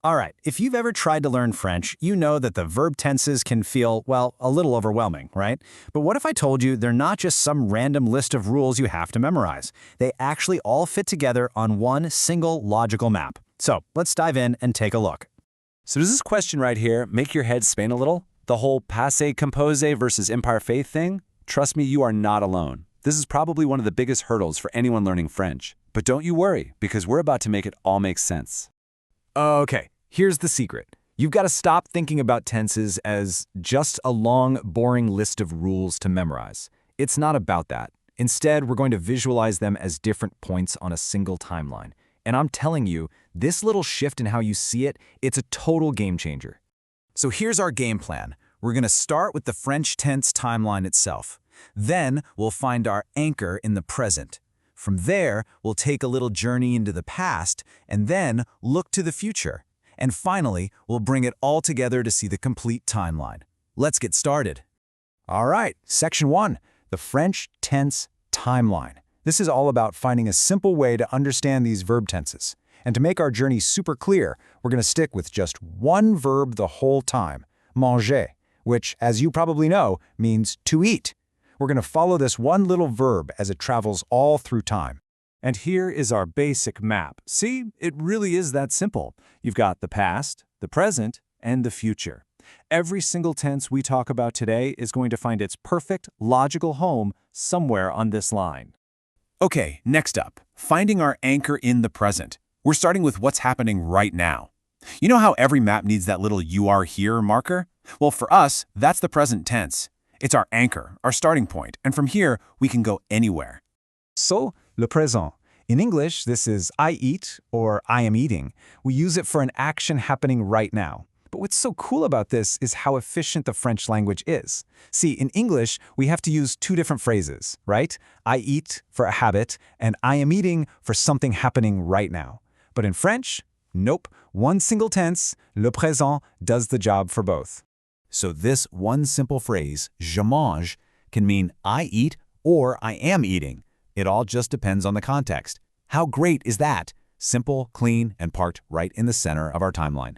All right, if you've ever tried to learn French, you know that the verb tenses can feel, well, a little overwhelming, right? But what if I told you they're not just some random list of rules you have to memorize? They actually all fit together on one single logical map. So let's dive in and take a look. So does this question right here make your head spin a little? The whole Passé Composé versus Imparfait thing? Trust me, you are not alone. This is probably one of the biggest hurdles for anyone learning French. But don't you worry, because we're about to make it all make sense. Okay, here's the secret. You've got to stop thinking about tenses as just a long, boring list of rules to memorize. It's not about that. Instead, we're going to visualize them as different points on a single timeline. And I'm telling you, this little shift in how you see it, it's a total game changer. So here's our game plan. We're going to start with the French tense timeline itself. Then we'll find our anchor in the present. From there, we'll take a little journey into the past and then look to the future. And finally, we'll bring it all together to see the complete timeline. Let's get started. All right, Section 1, the French tense timeline. This is all about finding a simple way to understand these verb tenses. And to make our journey super clear, we're going to stick with just one verb the whole time, manger, which, as you probably know, means to eat. We're going to follow this one little verb as it travels all through time. And here is our basic map. See, it really is that simple. You've got the past, the present, and the future. Every single tense we talk about today is going to find its perfect, logical home somewhere on this line. Okay, next up, finding our anchor in the present. We're starting with what's happening right now. You know how every map needs that little "you are here" marker? Well, for us, that's the present tense. It's our anchor, our starting point, and from here, we can go anywhere. So, le présent. In English, this is I eat or I am eating. We use it for an action happening right now. But what's so cool about this is how efficient the French language is. See, in English, we have to use two different phrases, right? I eat for a habit, and I am eating for something happening right now. But in French, nope, one single tense, le présent, does the job for both. So this one simple phrase, je mange, can mean I eat or I am eating. It all just depends on the context. How great is that? Simple, clean, and parked right in the center of our timeline.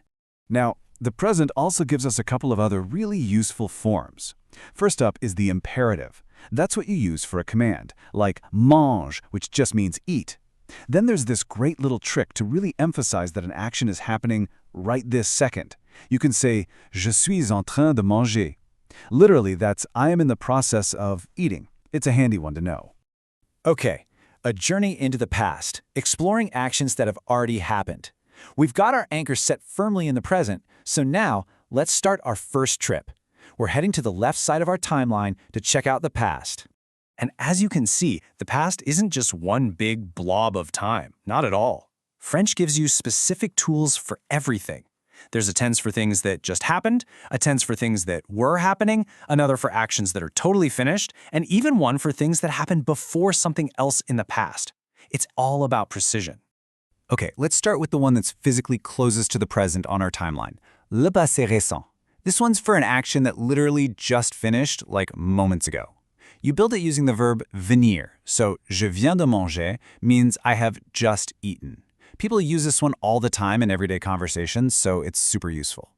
Now, the present also gives us a couple of other really useful forms. First up is the imperative. That's what you use for a command, like mange, which just means eat. Then there's this great little trick to really emphasize that an action is happening right this second. You can say, je suis en train de manger. Literally, that's I am in the process of eating. It's a handy one to know. Okay, a journey into the past, exploring actions that have already happened. We've got our anchor set firmly in the present, so now let's start our first trip. We're heading to the left side of our timeline to check out the past. And as you can see, the past isn't just one big blob of time, not at all. French gives you specific tools for everything. There's a tense for things that just happened, a tense for things that were happening, another for actions that are totally finished, and even one for things that happened before something else in the past. It's all about precision. Okay, let's start with the one that's physically closest to the present on our timeline, le passé récent. This one's for an action that literally just finished, like moments ago. You build it using the verb venir, so je viens de manger means I have just eaten. People use this one all the time in everyday conversations, so it's super useful.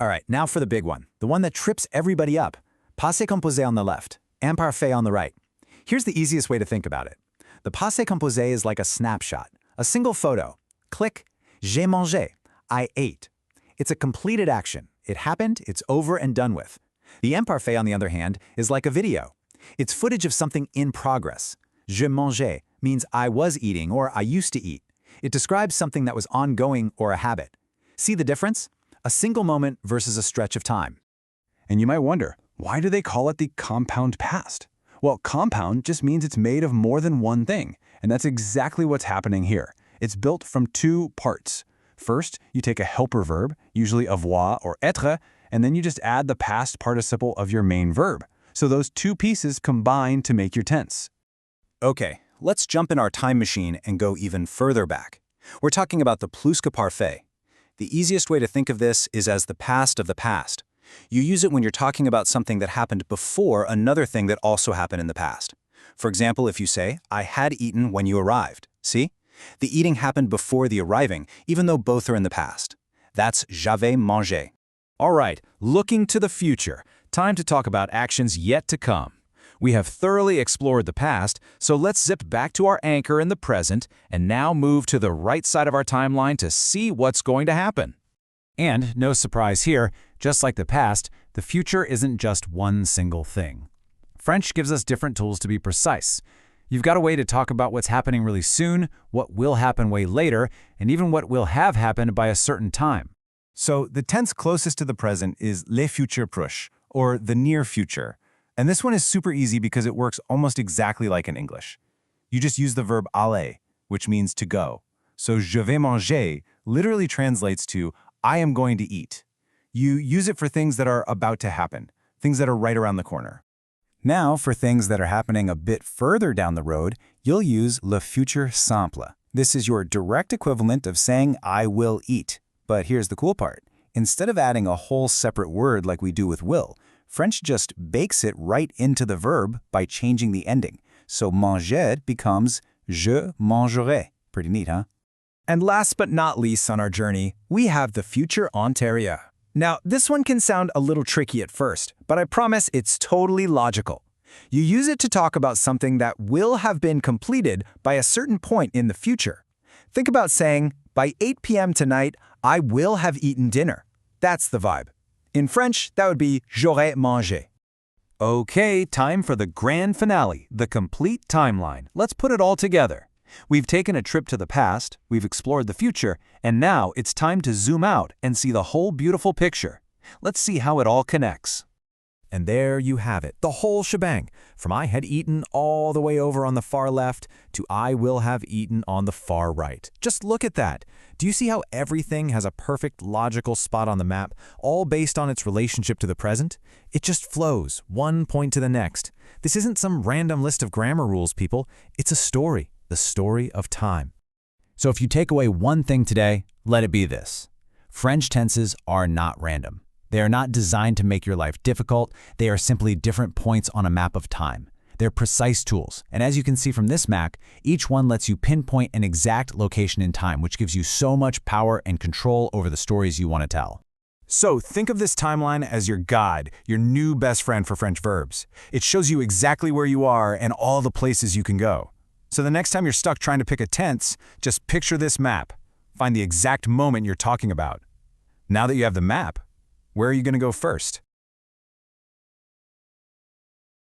All right, now for the big one, the one that trips everybody up. Passé Composé on the left, Imparfait on the right. Here's the easiest way to think about it. The Passé Composé is like a snapshot, a single photo. Click, j'ai mangé, I ate. It's a completed action. It happened, it's over and done with. The Imparfait, on the other hand, is like a video. It's footage of something in progress. Je mangeais means I was eating or I used to eat. It describes something that was ongoing or a habit. See the difference? A single moment versus a stretch of time. And you might wonder, why do they call it the compound past? Well, compound just means it's made of more than one thing, and that's exactly what's happening here. It's built from two parts. First, you take a helper verb, usually avoir or être, and then you just add the past participle of your main verb. So those two pieces combine to make your tense. Okay, let's jump in our time machine and go even further back. We're talking about the plus-que-parfait. The easiest way to think of this is as the past of the past. You use it when you're talking about something that happened before another thing that also happened in the past. For example, if you say, I had eaten when you arrived. See? The eating happened before the arriving, even though both are in the past. That's j'avais mangé. All right, looking to the future, time to talk about actions yet to come. We have thoroughly explored the past, so let's zip back to our anchor in the present and now move to the right side of our timeline to see what's going to happen. And no surprise here, just like the past, the future isn't just one single thing. French gives us different tools to be precise. You've got a way to talk about what's happening really soon, what will happen way later, and even what will have happened by a certain time. So the tense closest to the present is le futur proche, or the near future. And this one is super easy because it works almost exactly like in English. You just use the verb aller, which means to go. So je vais manger literally translates to I am going to eat. You use it for things that are about to happen, things that are right around the corner. Now, for things that are happening a bit further down the road, you'll use le futur simple. This is your direct equivalent of saying I will eat. But here's the cool part. Instead of adding a whole separate word like we do with will, French just bakes it right into the verb by changing the ending. So manger becomes je mangerai. Pretty neat, huh? And last but not least on our journey, we have the futur antérieur. Now, this one can sound a little tricky at first, but I promise it's totally logical. You use it to talk about something that will have been completed by a certain point in the future. Think about saying, by 8 p.m. tonight, I will have eaten dinner. That's the vibe. In French, that would be j'aurai mangé. Okay, time for the grand finale, the complete timeline. Let's put it all together. We've taken a trip to the past, we've explored the future, and now it's time to zoom out and see the whole beautiful picture. Let's see how it all connects. And there you have it, the whole shebang, from I had eaten all the way over on the far left to I will have eaten on the far right. Just look at that. Do you see how everything has a perfect logical spot on the map, all based on its relationship to the present? It just flows, one point to the next. This isn't some random list of grammar rules, people. It's a story, the story of time. So if you take away one thing today, let it be this. French tenses are not random. They are not designed to make your life difficult. They are simply different points on a map of time. They're precise tools, and as you can see from this map, each one lets you pinpoint an exact location in time, which gives you so much power and control over the stories you want to tell. So think of this timeline as your guide, your new best friend for French verbs. It shows you exactly where you are and all the places you can go. So the next time you're stuck trying to pick a tense, just picture this map. Find the exact moment you're talking about. Now that you have the map, where are you going to go first?